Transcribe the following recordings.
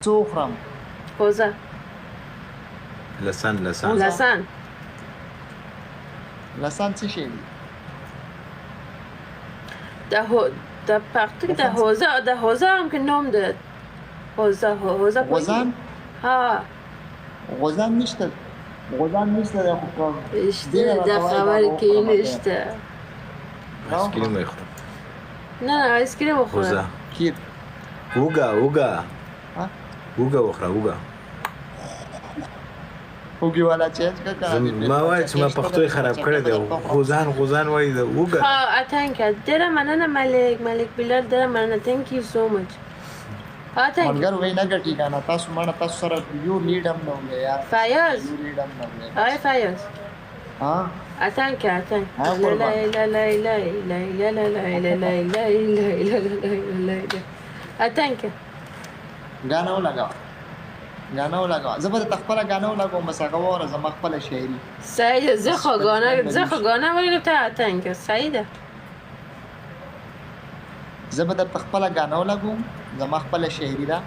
سوخرم خوزه لسان لسان څه شي دي د پختو د حوزه هم که نام داد حوزه غوزان ها غوزان نشته ده خو اشته د خبر که نشته آیسکریم میخورم نه آیسکریم بخورم خوزه کیر اوگا ها وخوره اوگا اوګي والا چینج کا ما وایي چې ما پښتو خراب کړی دی غوزان وایي د اوگا ها اتانکه ډیره مننه ملک بلال ډیره مننه thank you so much اتانکه مګر وای نه ګټی کنه تاسو سره یو لیډم نو یار فایز یو لیډم نو هاي فایز ها اتانکه لا اتانکه غانو لگا زبر تخپل غانو لگا مساقه وره زما خپل شاعری سعید زخه غانه ولی ته اتانکه سعید زبر تخپل غانو لگا زما خپل شاعری دا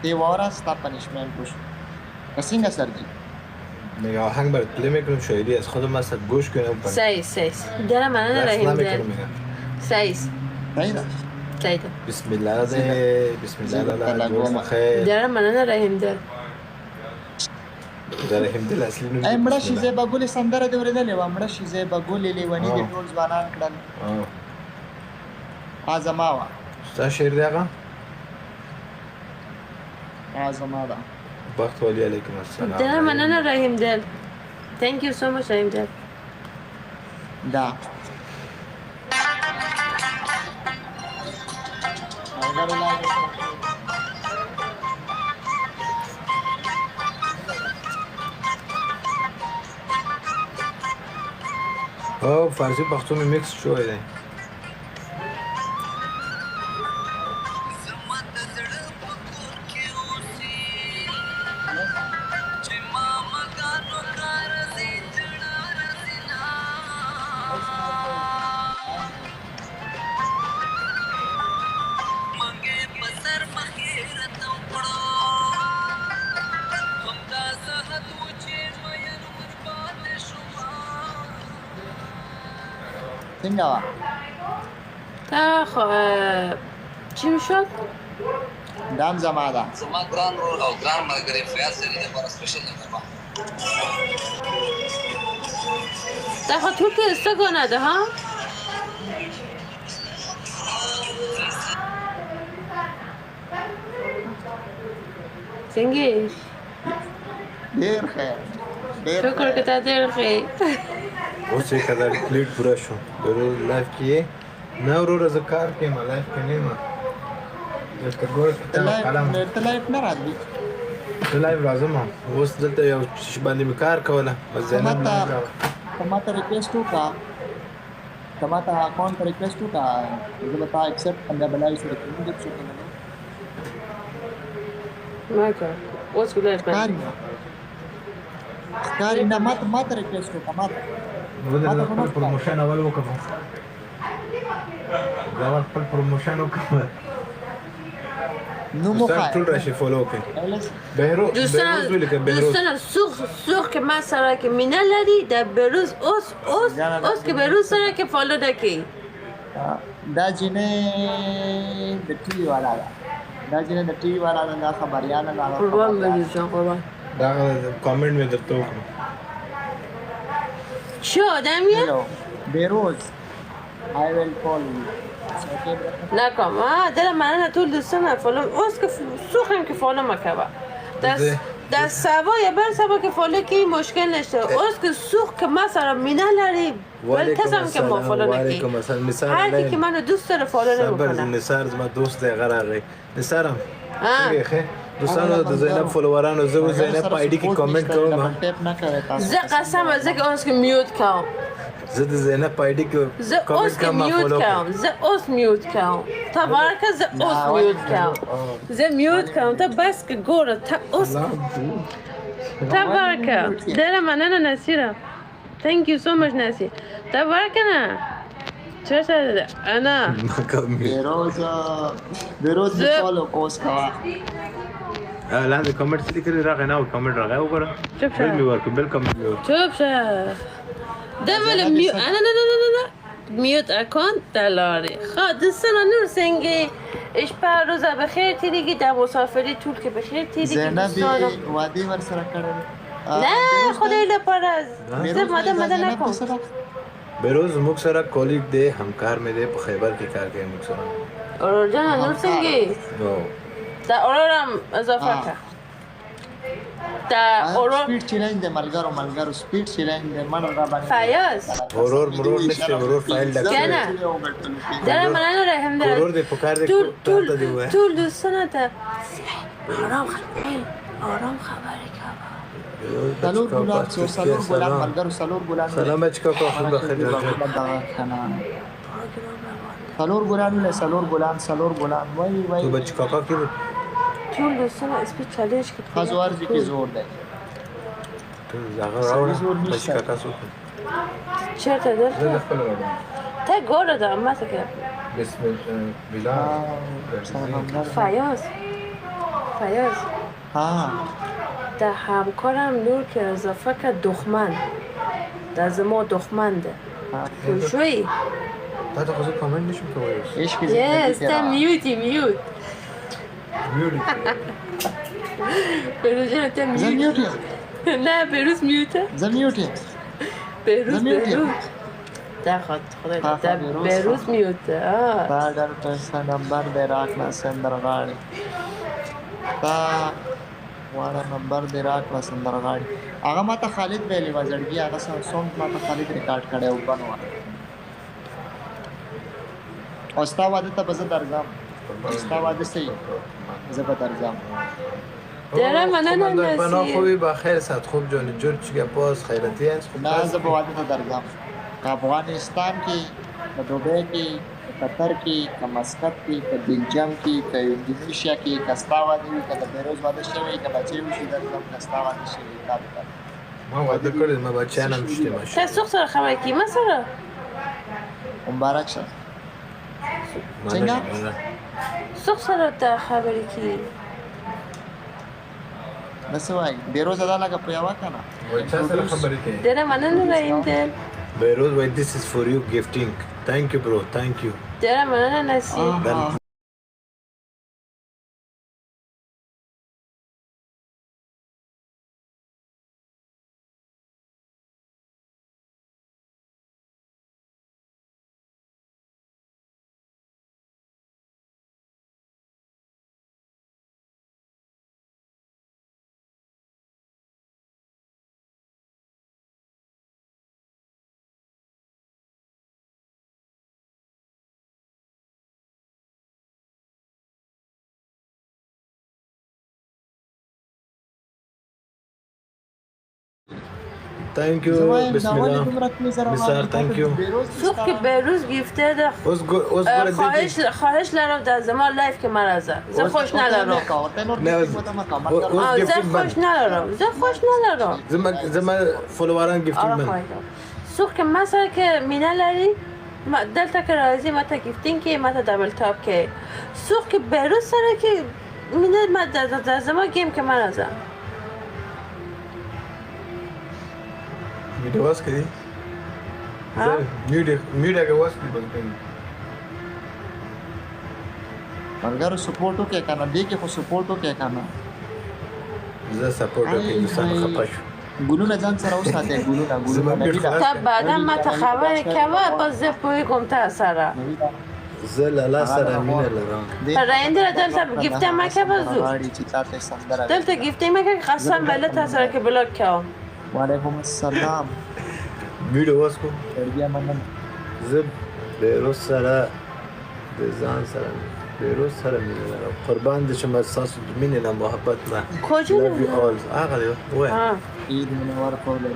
تی وره ستا پنیشمنت وش کسینګه سرجی میگه آهنگ برات پلی میکنم شاعری از خودم مثلا گوش کنم سعید دارم مننه رحیم دل سعید بسم الله خیر دارم مننه رحیم دل رحیم دل اصلي نوم ای مړه شي زیبا ګل سندره د ورېدلې و مړه شي زیبا ګل لیونی د ټول ځوانان کړل ازما وا ستا شعر دی هغه ازما دا بخت ولی علیکم السلام دارم مننه رحیم دل thank you so much رحیم دل دا او فارسی پښتو می مکس شوی دی څنګه وا تا خو چی شد دام زما دا زما ګران رول او ګران ملګری فیاض سره د پر سپیشل نمبر تا خو تو که استگانه ده ها څنګه ډیر خیر شکر که تا ډیر خیر اوس یې کدا پلیټ پورا شو ورو لایف کې نه ورو ز کار کې ما لایف کې نه ما دلته ګور ته لایف نه راځي ته لایف راځم اوس دلته یو شی باندې می کار کوله بس زینب نه کاوه تماته ریکویسټ وکړه تماته اکاونټ ریکویسټ وکړه زه به تا ایکسپټ کنده بلای سره کوم دې څه کنه ما کار اوس ګلای کاری نه ماته ریکویسټ وکړه ماته ودر خپل پروموشن اول وکړم دا خپل پروموشن وکړم نو مو ټول راشي فالو کړئ بهروز دوستان سوخ که من سره که مینه لري در بهروز اوس که بهروز سره که فالو دکی دا جنه د ټي والا دا دا خبرياله دا قربان بهروز جان قربان دا کامنټ مې درته وکړ چه آدمیه؟ بهروز I will call you نکم دلم مننه طول دوستان فالو اوس که سوخم که فالو مکوه در سبا یا بر سبا که فالو که مشکل نشته اوس که سوخ که من سر مینه لري ولی کسم که ما فالو نکی هر کی که منو دوست داره فالو نمیکنه صبر نثار زما دوست دی غراغی نثارم څنګه دوستانو د زینب فالوورانو زه زینب په آی ډی کې کامنټ کوم زه قسم از که اوس که میوت کوم زه د زینب په آی ډی کې زه اوس که میوت کوم زه اوس میوت کوم تا بارکه زه اوس میوت کوم زه میوت کوم تا بس که گوره تا اوس تا بارکه دلم مننه نصیرم thank you so much نصیر تا بارکه نه چرا شده انا بهروز فالو کوس کوا لاندې کمنټ څه لیکلي راغی نه کمنټ راغی وګوره چوپ شه. بل مې ورکړ بل کمنټ مې ورکړ چوب شه ده ولی میوت نه میوت اکانت دلاره خواه دوستان نورسنگی اشپه روزه بخیر تیریگی در مسافری طول که بخیر تیریگی زینبی دوستانم وادی ور سره کړل نه خدای لپاره زه مده نکن بهروز موږ سره کولیګ دی همکار مې دی په خیبر کې کار کوي موږ سره اورور جان نورسنگی در اورورم اضافه که در اورور سپیډ چیلنج د ملګرو سپیډ چیلنج د من را باندې فیاض مرور نشته مرور فایل ډک کنه در منانو رحم در مرور دی په کار دی ته دی وای طول دوستانه تا آرام خبری که سلور ګلان ملګرو سلور ګلان سلام بچکا کو خو بخیر سلور ګلان وای تو بچکا کا کی طول دوستانه اسپی چالش که خزوار جی کی زور ده تو زغه راوړه بچکا کا سو چرته زه درته خپل راوړم تا گوره دا اما که بسم الله فیاض ها در همکارم نور که اضافه که دخمن در زما دخمنده خوشوی تا ته خو کامنټ نشم کولای عشق یس تا میوت میوټ بروز جان تا میوت زمیوټ نه بروز میوته زمیوټ بروز در خدای در بروز میوته تا در پیسه نمبر دی راکړه سندرغاړي تا واړه نمبر دی راکړه سندرغاړي هغه ماته خالد ویلی و زړګي هغه سونګ ماته خالد ریکارډ کړی و بنو او ستا واده ته به زه درځم ستا واده صحیح زه به درځم درم مننه بنا نسی خوبی بخیر سات خوب جان جور چیگه باز خیرتی هست خوب نه زه به واده ته درځم که افغانستان کې په دوبۍ کې په قطر کې که مسقط کې که بلجیم کې که انډونیشیا کې که ستا واده وي که د بهروز واده شوی که بچی وشي درځم که ستا واده شوی تا به درځم ما واده کردیم ما بچه هم شده ماشین تا سوخ سر خبر کی مثلا مبارک شه څنګه سوخ سر تا خبری کی نسه وایي بهروز ادا لګه په یوه که نه چا سره خبرې کوي درم مننه رحیم دل بهروز وای this is for you gifting thank you bro thank you درم مننه نسی thank you بسم الله بسیار thank you سوخ که بهروز گیفته ده خواهش لرم در زمان لایف که مرزه زه خوش ندارم زه خوش ندارم زما فولووران گیفتینگ من سوخ که مثلا که مینه لری دلتا که رازی ما تا گیفتینگ که ما تا دبل تاپ که سوخ که بهروز سره که مینه ما در زمان گیم که مرزه میډیا واس کړي میډیا واس کړي بلکې ملګرو سپورټ وکړه کنه دې کې خو سپورټ وکړه کنه زه سپورټ وکړم انسان خپه شو ګلونه ځان سره وساتئ ګلونه تا بعدا ما ته خبر کوه باز زه پوهېږم تا سره زه لالا سره مینه لرم رایندره دلته گیفته مکه بازو دلته گیفته مکه قسم بالله تا سره که بلاک کوم وعلیکم السلام ویډیو واس کو بیا مننه زه بهروز سره د ځان سره بهروز سره مینه لرم قربان دي چې ما تاسو د مینې نه محبت نه کجا هغه دی وای عید منور کوله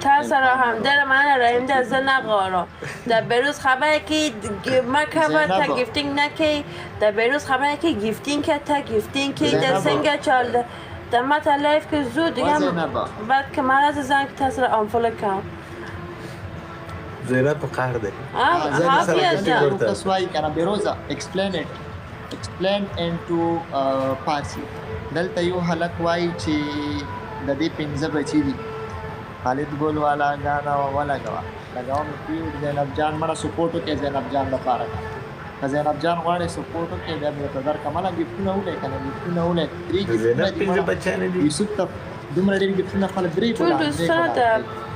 تا سره هم در من رحیم در زن نقارا در بهروز خبره که مکه تا گیفتینگ نکی در بهروز خبره که گیفتینگ که تا گیفتینگ که در سنگ چالده در متا لایف که زود دیگه بعد که من از زن که تصر آنفول کم زینب په قهر دی ها بیا جان تاسو وایي کنه بهروزه explain it explained into Farsi. دلته یو هلک وایي چې د دې 15 بچي دي. خالد ګل والا غانا ولګوا لګاو مې پیو زینب جان مړه سپورټ وکړي زینب جان لپاره که زینب جان غواړي سپورټ وکړي بیا به ته در کماله ګیفټونه ولې کنه ګیفټونه ولې 3 ګیفټونه دي بچانه دي یوسف ته دومره ډېر ګیفټونه خلک درې ټول دوستان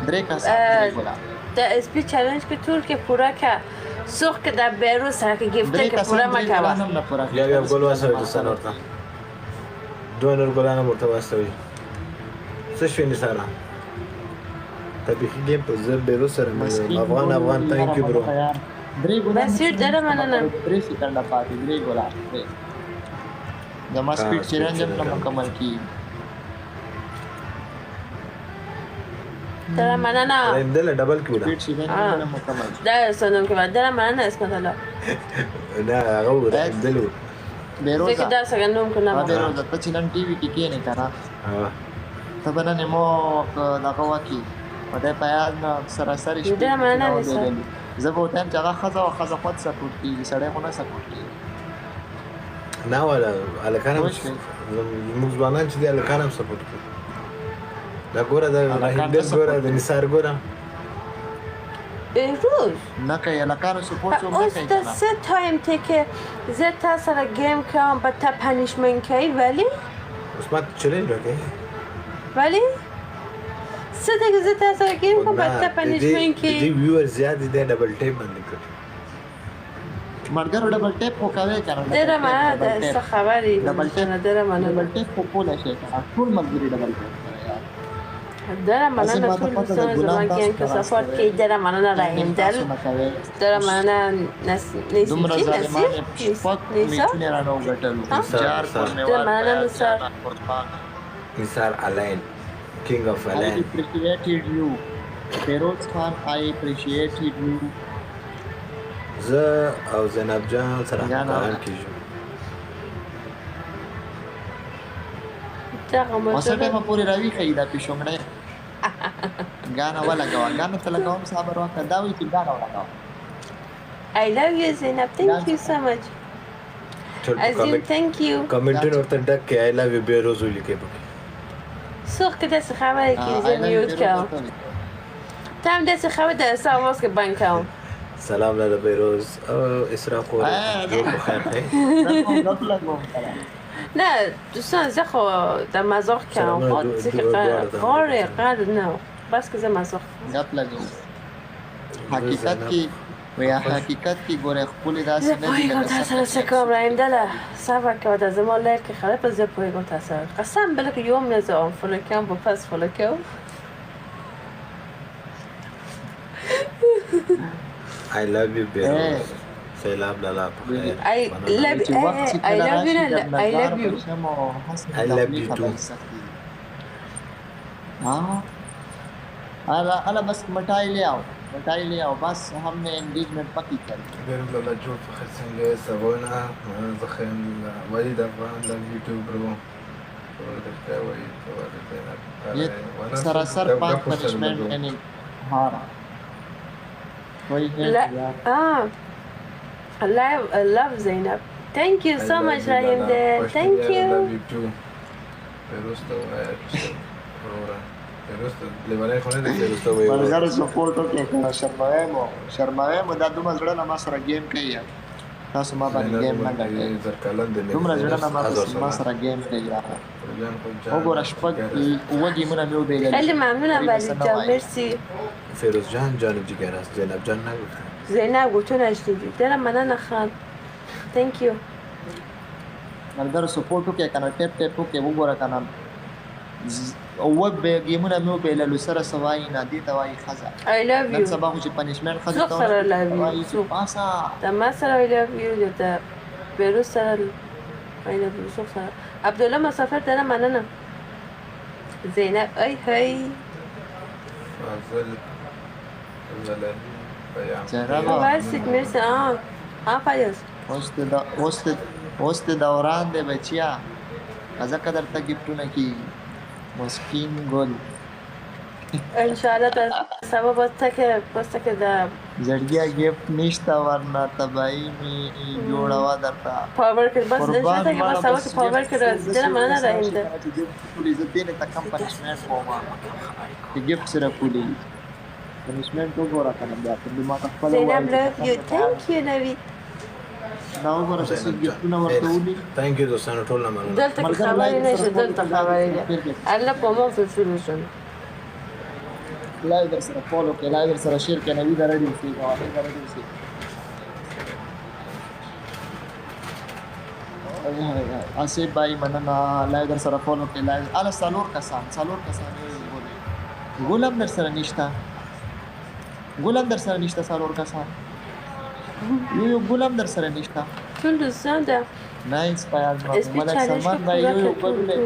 درې کسان د اس پی چیلنج کې ټول کې پورا کا سوخ کې د بیرو سره کې ګیفټ کې پورا ما کاوه یا بیا ګول واسه دوستان ورته دوه نور ګلانه ورته واستوي څه شوی نه سره تبیخی گیم په زر بیرو سره افغان تhank you bro بسیر دره مننه درې سکند پاتې درې ګولان زما سپیډ چیلنج هم مکمل کی دره مننه دله ډبل کیولا سپیډ چیلنج هم مکمل دا سنم کې دره مننه اسمه الله نه هغه دلو بیرو ځکه دا څنګه نوم کنه بیرو د چیلنج ټي وی کې کېنه کنه ته بنه مو دغه واکي په دې پیاز نه سراسر شي دا معنا نه زه به ته چې هغه خزه خود سپورټ کیږي سړی خو نه سپورټ کیږي نه ولا الکانم موږ ځوانان چې دي الکانم سپورټ کوي دا ګوره دا هندس ګوره د نثار ګوره روز نه کوي الکانو سپورټ څو نه اوس کوي د سه تایم ته کې زه تاسو سره گیم کوم په تا پنیشمنت کوي ولی اوس ما چیلنج وکړي ولی څه دغه زه تاسو سره گیم کوم په تا پنیشمنت کوي دی ویور زیات دي ډبل ټیپ باندې کوي مرګرو ډبل ټیپ کو کوي کنه دره ما د څه خبرې ډبل ټیپ نه دره ما ډبل ټیپ کو کوله شي ټول ملګری ډبل ټیپ دره مننه ټول دوستان زما کې که سپورټ کوي دره مننه رایم دل دره مننه نسی دومره ظالمانه پک میټونه رانو غټلو چار مننه نثار نثار الاین king of I Alan appreciated you Feroz Khan I appreciated you زه او زینب جان سره کاران کیږو وسه ټیمه پوری راوي خیدا پښومړې غانا ولګوا غانا ته لګوم صبر وکړه دا وی چې غانا ولګوا I love you Zainab thank you so much Azim thank you کمنټونه ورته ډک کې I love you به روز ولیکې پکې سوخ که دست خبری که زی میوت کم تام دست خبری در سواز که بند کم سلام لاله بیروز اسرا خور جور بخیر خیلی نه دوستان زی خو در مزاق کم خود زی که غاره قدر نه بس که زی مزاق گپ لگو حقیقت کی ویا حقیقت کی ګوره خپل داسې نه وای ګو تاسو سره کوم رایم دله صبر کوه د زما لایک خلاص په زه پوي ګو تاسو قسم بل که یوم نه زه فولو کوم په پاس فولو کوم I love you بیروز سلام لاله بخیر I love you I love you I love you too الا بس مٹائی لے آؤ بس ہم نے انگیجمنٹ پکی کر دی بیروز لاله جور بخیر څنګه سبونه زه ښه یم ولید افغان د یوټیوب برو یہ سراسر پاک پنشمنٹ یعنی ہارا وہی ہے I love Zainab thank you so much Rahim there thank you I love you too بیروز ته وایه بیروز ته لیوانای خو نه دی بیروز ته وایه ملګرو سپورټ وکړئ شرمایم دا دومره زړه نه ما سره گیم کوي تاسو ما باندې گیم نه کوي دومره زړه نه ما سره گیم کوي وګوره شپږ اووه ګیمونه مې وبېږلي خیلی ممنونم ولی جان مرسی فیروز جان جانم جگر است زینب جان نگفتم زینب گوتو نشنیدی دلم مننه خان thank you ملګرو سپورټ وکړئ کنه ټیپ وکړئ وګوره کنه اووه ګیمونه مې وبېږلي سره سوای نه دې ته وایي ښځه I love نن you سبا خو چې پنشمنټ ښځې څوک سره love you وایي چې پاسه د ما سره I love you د بیروز سره I love you څوک سره عبدالله مسافر دلم مننه زینب ای هی فاضل زلال جناب مرسی مرسی فیاض اوس د دوران دی بچیا ځکه درته ګفټونه کېږي مسکین ګل انشاءالله تا سبا بسته که د زړګیا ګیفټ نشته ورنه تباہی می جوړوا درته پاور کې بس نشته کې بس هوا کې پاور کې راځي دا مننه راهنده ټول عزت دې ته کم پنشمنت کوما چې ګیفټ سره کولی پنشمنت وګوره کنه بیا په ما خپل زینب love you thank you نوی دا وګوره چې ګیفټونه ورته ودی ثانک یو دوستانو ټول نه مننه دلته کې خبرې نشته دلته خبرې ده الله په مو په سولوشن لایو در سره فالو کې لایو در سره شیر کې نوی درې وسی غواړي درې وسی اسې بای مننه لایو در سره فالو کې لایو ال سالور کسان ګولم در سره نشتا سالور کسان یو ګولم در سره نشتا ټول زنده نایس پیاز ملک سلمان بای یو ګولې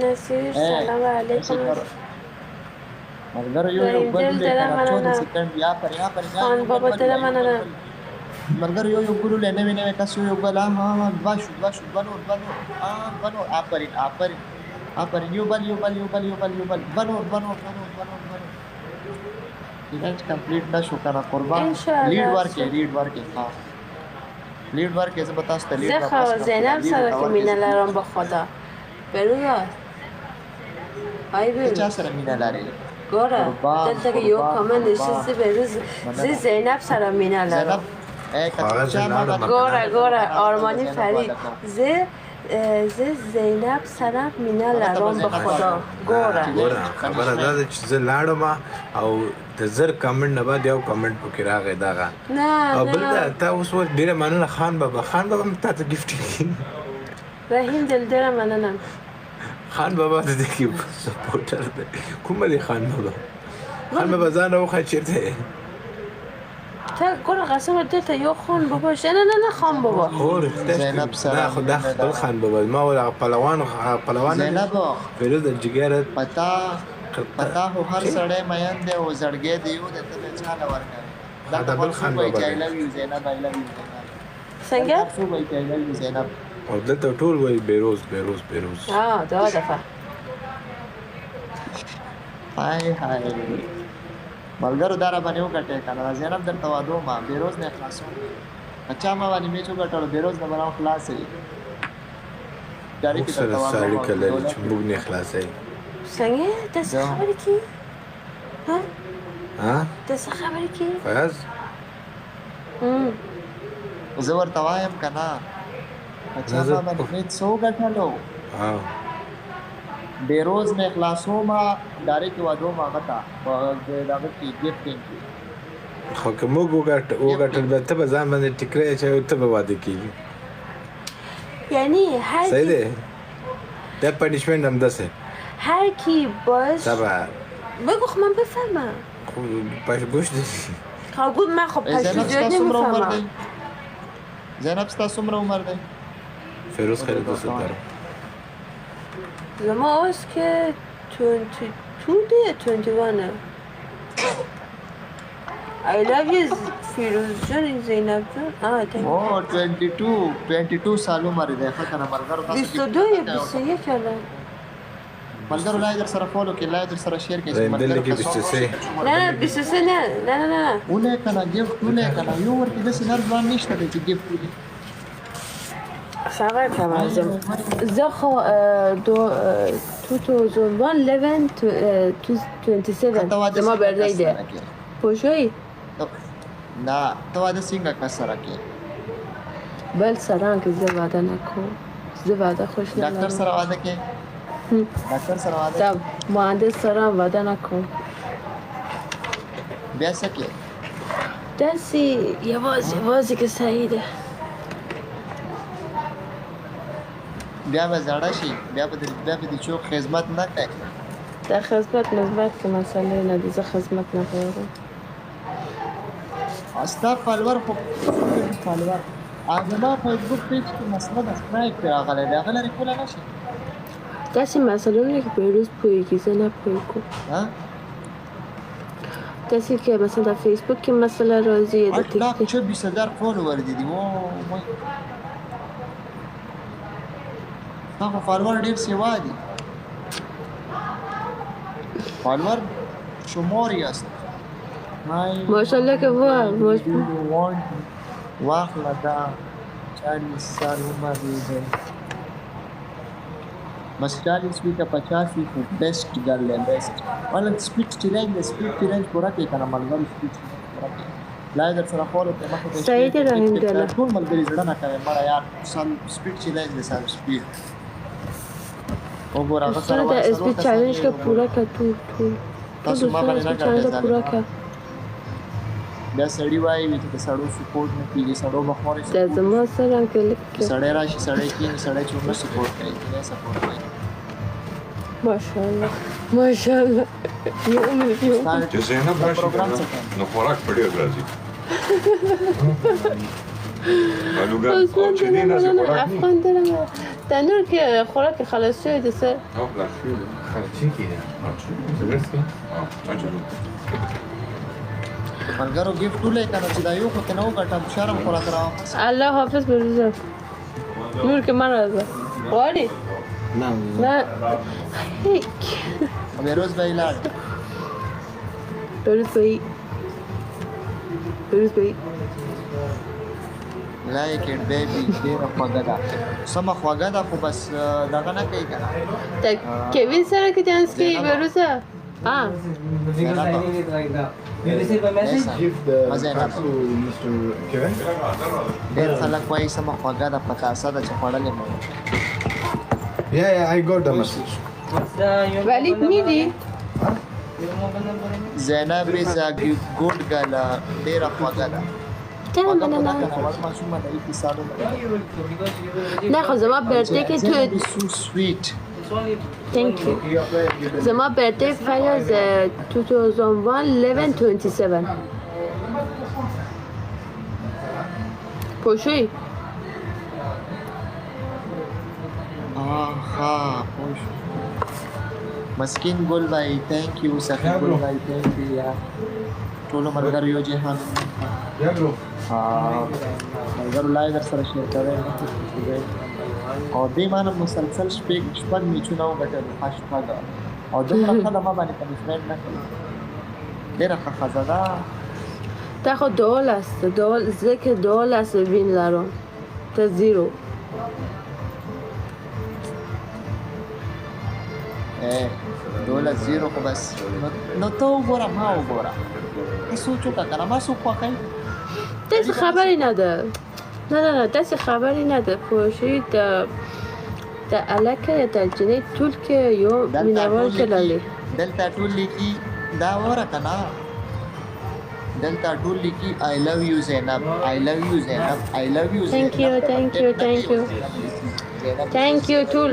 نصیر سلام علیکم ملګری یو ګولې کنه سکند یا پر خان بابا ته مننه ملګری یو ګولې نوې تاسو یو ګل ها باشو بنو آپرین یو بل بنو ایونت کمپلیټ نشو کنه قربان لیډ ورکې ها لیډ ورکې زه به تاسو ته لیډ زه زینب سره که مینه لرم به خدا برویا آی برو چا سره مینه لري ګوره دلته کې یو کامنت نشسته بروز زه زینب سره مینه لرم ګوره آرمانی فرید زه زینب سره مینه لرم به خدا ګوره خبره دا ده چې زه لاړم او د زر کمنټ نه بعد یو کمنټ پکې راغی دغه او بل دا تا اوس ډېره مننه خان بابا هم تا ته ګفټ کړي رحیم دل ډېره مننه خان بابا د دې کې سپورټر دی کوم دی خان بابا ځان راوخه چیرته ته ګوره قسم دلته یو خان بابا شته نه خان بابا زینب سره خدا بل خان بابا ما ولا پهلوان زینب پیروز د جګر پتا هو هر سړی مین دی او زړګې دی او د ته چاله ورکړي دا بل خان بابا دی زینب څنګه څو وای کوي زینب او دلته ټول وای بیروز دا دفعه هاي ملګرو دارا باندې وکټه کنه زینب درته وادو ما بیروز نه خلاصو اچھا ما باندې میچو کټړو بیروز نه بناو خلاص ای داري کې درته وادو سړی کله چې موږ نه خلاصې څنګه تاسو خبرې کی ها تاسو خبرې کی فاز زه ورته وایم کنه اچھا ما باندې څو کټړو بیروز میں خلاصو ما داري کې وادو ما غتا په دغه کې ګفټینګ خو که موږ وګټل به ته به ځان باندې ټیکرې چې ته به واده کېږي یعنی هر صحیح دی دا پنیشمنت هم داسې هر کی باش سبا بگو خب من بفهمم خب باش گوش دی خب گود من خب پشتی زیاد نمیفهمم زینب ستا څومره عمر دی فیروز خیلی دوست دارم زما اوست که 22 دیه 21 I love you فیروز جان زینب جان اوه 22 سال عمر دی ښه کنه ملګرو تاسو 22 یا 21 الان ملګرو لای در سره فالو کې لای در سره شیر کې ملګرو کې 23 نه ونه کنه ګفټ ونه کنه یو ورته د سینر ځوان نشته د ګفټ ودی صبر کم زه خو 2011 to 27 زما برده ده پوشوی نه تو واده څنګه کا سره کې بل سره که زه واده نکو زه واده خوش نه ډاکټر سره واده کې ډاکټر سره واده دا مهندس سره واده نکو بیا څه کې داسې یوازې که صحیح ده بیا به زړه شي بیا به د چوک خدمت نه کوي در خدمت مثبت که مسئله نه دی زه خدمت نکردم استا فالوور خو فالوور اګما فیسبوک پیج کې مسله د سپرایک راغله دا غلره کوله نشي داسې مسئله که پیروز پویگی زه نپویگو ها داسې که مثلا در فیسبوک که مسئله رازی در تیک اطلاق چه 20,000 فالوور دیدی وای هغه فالوور ډیر سیوا دي فالوور شمار یاست ماشاءالله که واه واخله دا 40 سال عمر دی بس 40 وی که 50 وی خو بیسټ ګرل دی بیسټ ولن سپیډ چیلنج پورا کوي کنه ملګری سپیډ پورا کوي لا در سره خور ته مخه ته سعید رحیم دله ټول ملګری زړه نه کوي مړه یار سم سپیډ چیلنج دی سم سپیډ وګوره هغه سره د سپیډ چیلنج کا پورا کا ټول تاسو ما باندې نه چیلنج پورا کا دا سړی وایي چې د سړو سپورټ نه کیږي سړو بخوري د زما سره کې سړی راشي سړی کې سړی چې سپورټ کوي نه سپورټ کوي ماشاءالله ماشاءالله یو عمر یو چې زینب راشي نو خوراک پړې راځي الوګا او چې دې نه خوراک افغان دلم تنور کې خوراک خلاص شوی د سر او خلاص شوی خرچي کې زګرسکي ملګرو ګیفټ ولې کنه چې دا یو خو ته نو ګټم شرم خوراک را الله حافظ بروزه نور کې مر راځه وړي نه هیک بیروز به ایلاد بروز بی لایک اټ بیبي ډیر خوږه ده سم خوږه ده خو بس دغه نه کوي کنه ته کوي سره کې چانس کې بروزه ډیر خلک وایي سم خوږه ده پتاسه ده چې خوړلې مو Yeah, I got the message. ولی میدی زینب is a good girl ډیر خوږه ده چرا من نه نه خو زما برته کې تو so sweet thank you زما برته فایز 2001 11/27 پوشوی ها خوش مسکین ګل بھائی thank you سخی ګل بھائی thank you یار ټول ملګرو یو جهان ملګرو لای در سره شیر کوي او دې باندې مسلسل شپږ میچونه وګټل هاشتاګ او دغه خدمه باندې پنځمن نه کوي ډېر ښه خزاده تا خو دول است دول ذکر دول است وین لارو تا زیرو دوله زیرو خو بس نو ته وګوره ما وګوره سوچو کا کنه ما سو خوښای داسې خبرې نه ده نه داسې خبرې نه ده پوښي د الکه د جنې ټول کې یو مینوال تللی دلته ټول لیکي دا وره کنه دلته ټول لیکي I love you Zainab I love you Zainab I love you thank you ټول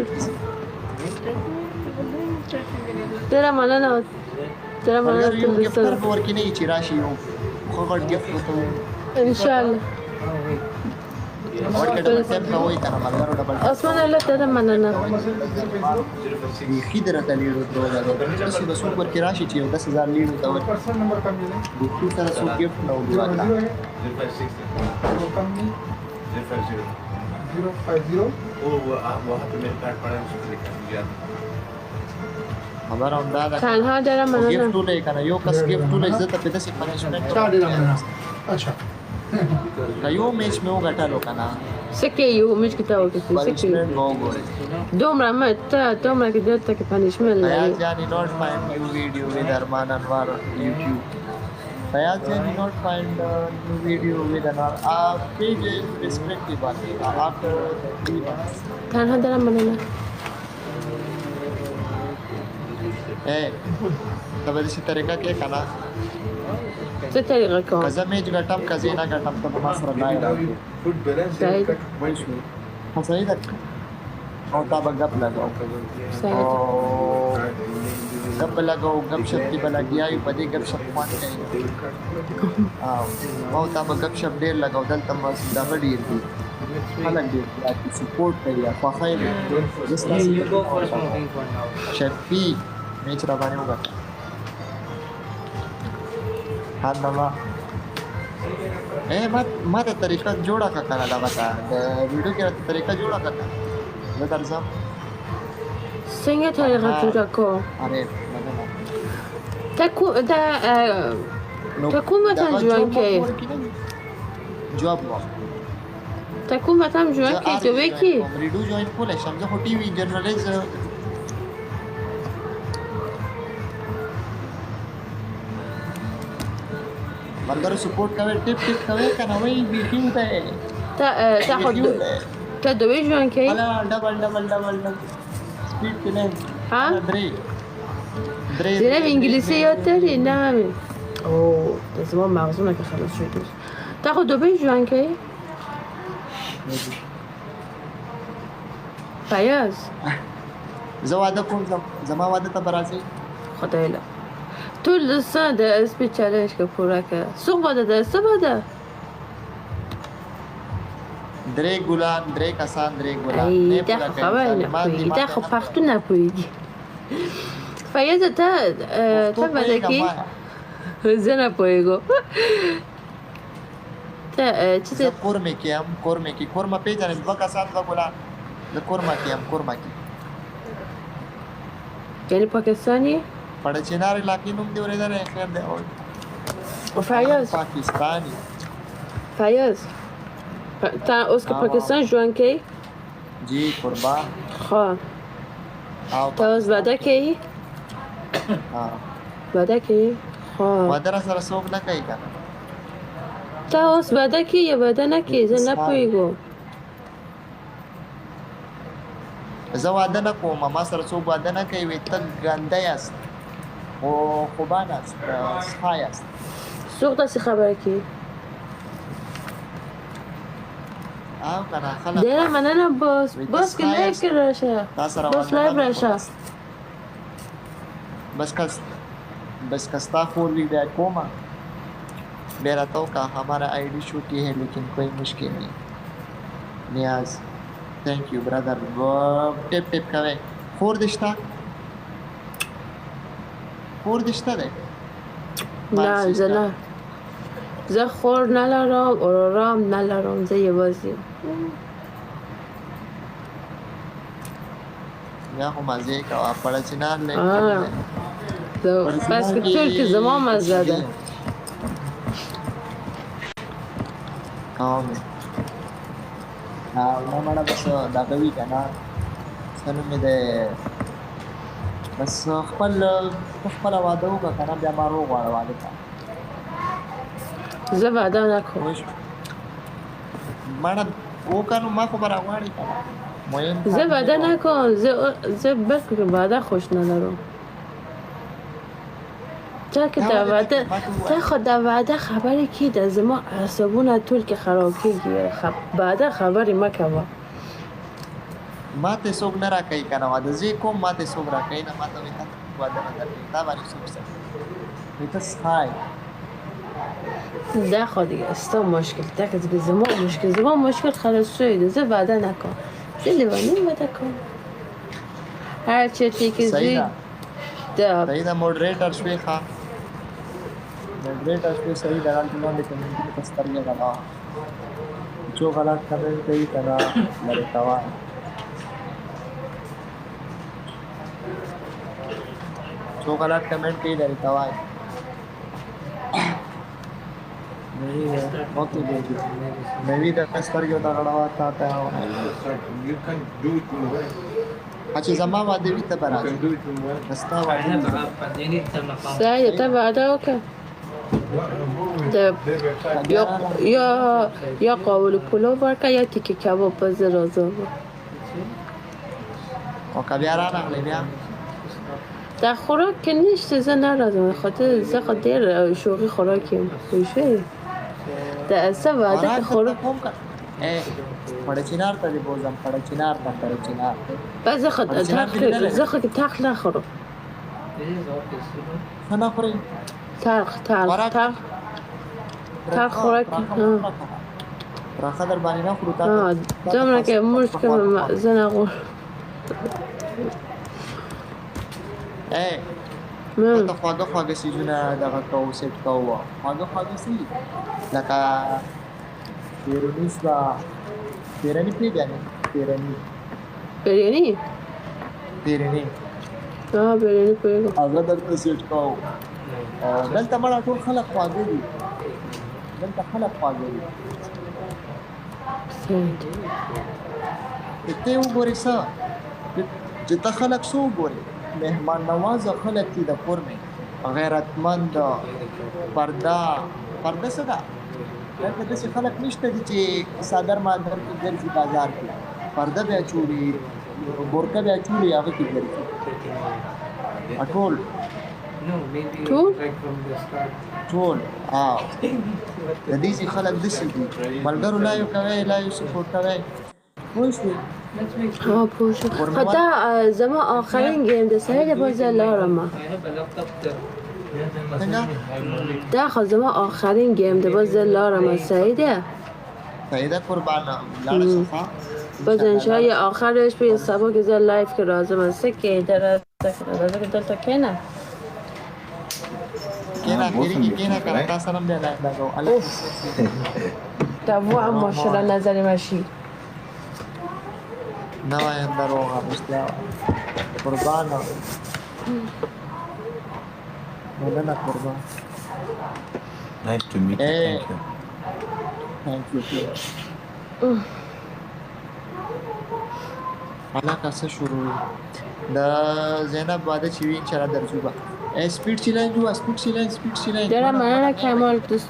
تیرا مننه تیرا مننه یو ګفټر ورکې نه چې راشي یو خو غټ ګفټ وته ان شاء الله ورکه ډبل ټیم کوي کنه ملګرو ډبل اسمان الله تیرا مننه خې درته لیډو درو چې بس ورکې راشي چې 10000 لیډو تا ورکې د څو سره څو ګفټ نو ورکړه 050 او واه په مې کارت پړم شو لیکل خبر هم دا ده تنها دارم مننه ګفټ ولې کنه یو کس ګفټ ولې عزت په داسې پنځمنټ اچھا کایو میچ مې وګټلو کنه سکه یو میچ کې تا وکړي سکه دومره کې دته کې پنځمن فیاض لای جانی نوٹ فائنڈ نیو ویڈیو ود ارمان انوار یوٹیوب فیاض جانی نوٹ فائنڈ نیو ویڈیو ود انوار پیج ریسپیکٹیو بات آفٹر 3 months تنها دارم مننه تبه دې طریقه کې کنه څه طریقه کوم کزه میچ غټم کزه نه غټم ته ما سره لای راځي فوډ بیلانس صحیح ده او تا به غپ لگاو غپ لگاو غپ شپ کی بلګیای په دې غپ شپ باندې او تا به غپ شپ ډیر لگاو دلته ما دا ډیر دي خلک دې سپورټ کوي خو خیر شپی میچ را باندې وګټه حالما ما ته طریقه جوړه کا کنه دا وتا د ویډیو کې طریقه جوړه کا زه درځم څنګه طریقه جوړه کو اره تا نو ته کوم وطن دغه ژوند جواب کوې؟ ورکړي نه. جواب وکړه. ته کوم وطن ژوند کوې چې وکی؟ ریډیو جوائن کولی شم زه خو ټي وي جنرلیز ملګرو سپورټ کوئ ټیپ ټیپ کوئ که نه وایي بیخي دی ته خو ته دوی ژوند کوې؟ هله ډبل ډبل ډبل ډبل سپیډ کې نه ها؟ درې زینب انګلیسي یاد داری؟ نه همین. اوه زما مغزونه که خلاص شد. ته خو دوبی ژوند کوې؟ فیاض زه واده کوم زما واده ته به راځئ خدای له ټول څه د سپیډ چلنج که پوره که څوک به ده څه به ده؟ درې ګلان درې کسان درې ګلان ای دا خو خبره نه پوهېږي دا خو پښتو نه پوهېږي. فیاضه ته به ده کې زه نه پوهېږم ته چې زه کورمې کې یم کورمې کې کورمه پېژنې دوه کسان دوه ګلان زه کورمه کې یم کورمه کې یعنې پاکستاني پړه چنار علاقې نوم دې اورېدلی خیر دی فیاض پاکستاني فیاض ته اوس که پاکستان ژوند کوې؟ جی قربان خو ته اوس واده کوې؟ واده کوې؟ خو واده را سره څوک نه کوي که ته اوس واده کوې یا واده نه کوې؟ زه نه پوهېږم. زه واده نه کوم ما سره څوک واده نه کوي وایي ته ګنده یاست او خوبان است سخا یاست څوک داسې خبره کوي؟ او که نه خلک ډېره مننه باس کې لایو کې راشه باس لایو راشه बस कस्ता four we back coma मेरा तो का हमारा आईडी छूटी है लेकिन कोई मुश्किल नहीं नियाज थैंक यू ब्रदर टिप टिप कवे फोर दिशता दे نه زه نه زه خور نه لرم آرام نه لرم زه یوازې یا خو مزه کوه پړه چنار لې بس که ټول کې زما مزه ده نه مړه بس دغه وي که نه څه نوم یې دی بس خپله واده وکړه که نه بیا ما روغ غواړه واده ته زه واده نه کوم مړه وکړه نو ما خو به راغواړې که نه مهم زه واده نه کوم زه بلکې واده خوش نه لرم ته خو د واده خبرې کې د زما اعصابونه ټول کې خراب کېږي واده خبرې مه کوه ما ته څوک نه راکوي که نه واده زه کوم ما ته څوک راکوي نه ما ته وایي تا واده نه درکوي تا باندې څوک څه وایي ته سخای دا خو دیگه ستا مشکل تا که زما مشکل خلاص شده زه واده نکن زه لیوانی واده کن هر چیزی که زی صحیح ده موډریټر شوې ښه موډریټر شوې صحیح ده هلته باندې کمنټونه په سترګې غلا جو غلط کمنټ کوي که نه لرې کوه جو غلط کمنٹ کئی لري کوي اوکے بیبي مې د سترګو د غړوا تا ته You can do it tomorrow. اچھا زما واده وی ته You برابر can do it tomorrow. دستا واده سعی ته واده وکړه یا قاول پلو ورکړه یا تیکه کباب په زه راځم او که بیا راغلی بیا در خوراک که نیست زه نرازم خاطر زه خود دیر شوقی خوراکیم خوشه در اصلا وعده که خوراک پڑه چینار تا دی بوزم پڑه چینار تا پڑه چینار بس زه خود که تخت نخورم څه نه خورئ تلخ خوراک راخه در باندې نه خورو تا دومره که مشکل زه نخورم ته خواږه خواږه څیزونه دغه کوو سیټ کوو خواږه څه لکه پیروني شوه پیرني پرېږدې بریانی؟ پیرني بریانی پرېږدم هغه درته سیټ کوو دلته مړه ټول خلک خواږه دي دلته خلک خواږه دي ته وګورې څه چې ته خلک څه وګورې مهمان نوازه خلک دي د کور مې غیرتمند پرده څه ده دلته داسې خلک نشته دي چې څادر مادر کې ګرځي بازار کې پرده بیا چوړي بورکه بیا چوړي هغه کې ګرځي ټول ټول د دې چې خلک داسې دي ملګرو لا یو کوي لا یو سپورټ کوي پوه شوې پوه شو خو دا زما آخرین گیم ده سعید باز لارمه دا خو زما آخرین گیم ده باز لارمه سعیده قربانه لاړه صفا باز انشاءالله آخرش به این سبا که زر لایف که رازم است که در رازم که دلتا کنه کینا کینا کرتا سرم بیا لگاو دوا ماشاءالله نظری ماشی نوایم دروغه مشتیا قربانه مننه قربان Nice to meet you. Thank you. halak څه شروع د زینب واده چې وین چر درځو با سپیډ چلای جو سپیډ چلای در مننه کمال دوست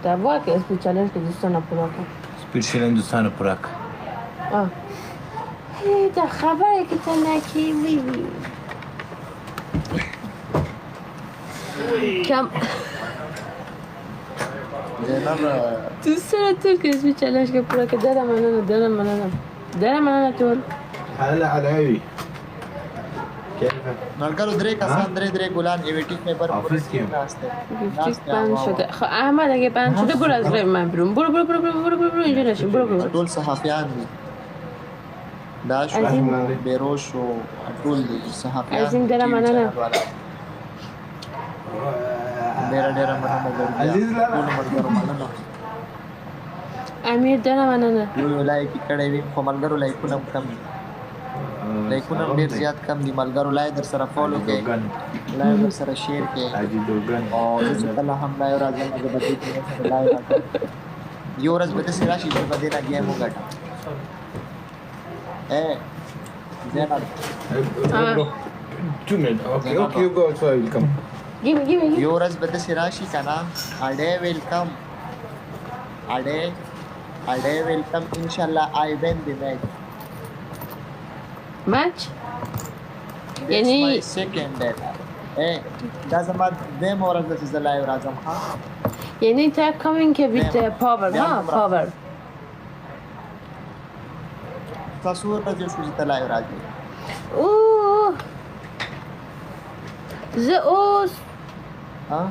دوا که اسپیډ چلنج که دوستانه پورا کن Speed challenge دوستانه پورا کن. دا خبره که تا نکی وی کم زینب دوستانه طول که اسپیډ چلنج که پورا که در مننه طول هلا علاوي كيف؟ ملګرو درې کسان درې ګلان ایویټیک پیپر آفیس کې بند شده خب احمد اگه بند شده برو از روی من بیرون برو اینجا نشین برو ټول صحافیان دي دا شو بیروش و ټول دي صحافیان از این دلم مننه ډېر مننه عزیز لاره. ټول ملګرو مننه امیر دلم مننه یو لایک کړی وي خو ملګرو لایکونه کم دي لایکونه ډېر زیات کم دي ملګرو لای در سره فالو کړئ لای در سره شیر کړئ حاجی دوګن او چې کله هم لای راځم د بده کې لای راځم یو ورځ به داسې راشي چې به دې نه ګیم وګټم زینب 2 minutes. Okay, you go also I will come. give me یو ورځ به داسې راشي که نه اډې ویلکم اډې ویلکم انشاءالله I win the match match That's یعنی my second day. دا زما دویم ورځ ده چې زه لایو راځم ها یعنی تا coming که with power ها power تاسو ورځ شو چې ته لایو راځئ اوه زه اوس ها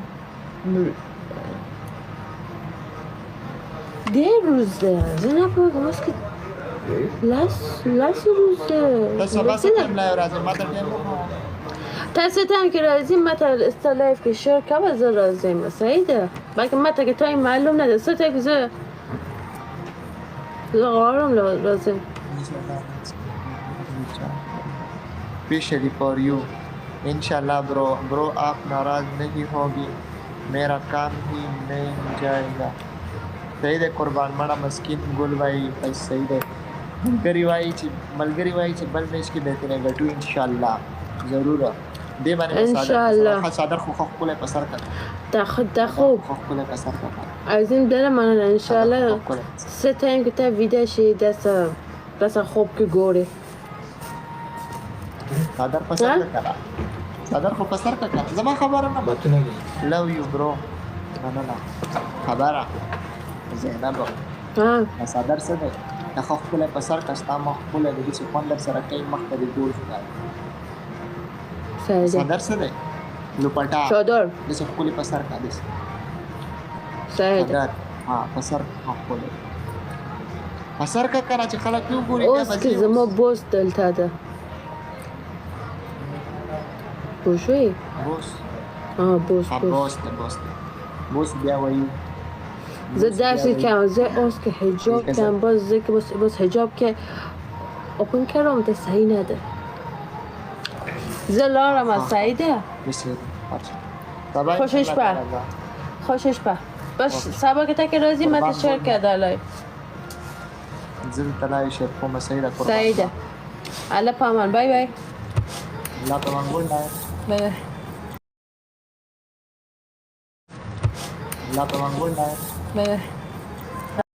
ډېر روز ده زه نه پوهېږم اوس که لس روز ته ده سبا څه ټایم لایو راځئ ما ته ټایم وښایه تاسو هم که راځیم ما ته ستا لایف کې شیر کوه زه راځم صحیح ده بلکه ما ته که تایم معلوم نده څه ته که زه غواړم راځم specially for you इंशाल्लाह ब्रो आप नाराज नहीं होगी मेरा काम ही नहीं जाएगा सही दे कुर्बान माड़ा मस्किन गुल भाई सही दे मलगरी वाई ची बल में इसकी बेहतरीन गटू इंशाल्लाह ज़रूर दे माने इंशाल्लाह सादर खो कोले पसर कर تخو खो कोले पसर कर عايزين دلم من انشالله سه تایم که تا ویده شی دست خوب که گوره صدر پسر کړه صدر خو پسر کړه زما خبره نه باتونه لو یو برو نه خبره زینب ها صدر څه دی د خو خپل پسر کستا مخ خپل د دې څخه سره کوي مخ ته جوړ شوی صدر څه دی لوپټا چادر د څه خپل پسر کا دي صدر ها پسر خپل پسر کا کړه چې خلک یو ګوري اوس که زما بوس دلته ده بوشوی بوس بوس بیا وایو زه داشتی که زه اوس که حجاب کم باز زه که باز حجاب که اپن کردم ده صحیح نده زه لارم از صحیح ده سبا خوشش انشالله به. تعالی. خوشش به. باش سبا که تک رازی قربان مت شیر بود. کرده الان. زل تلای شب کوم سیدا قربان. سعیده. الله پامان بای بای. الله پامان گل نه. بای بای. الله پامان گل نه. بای بای.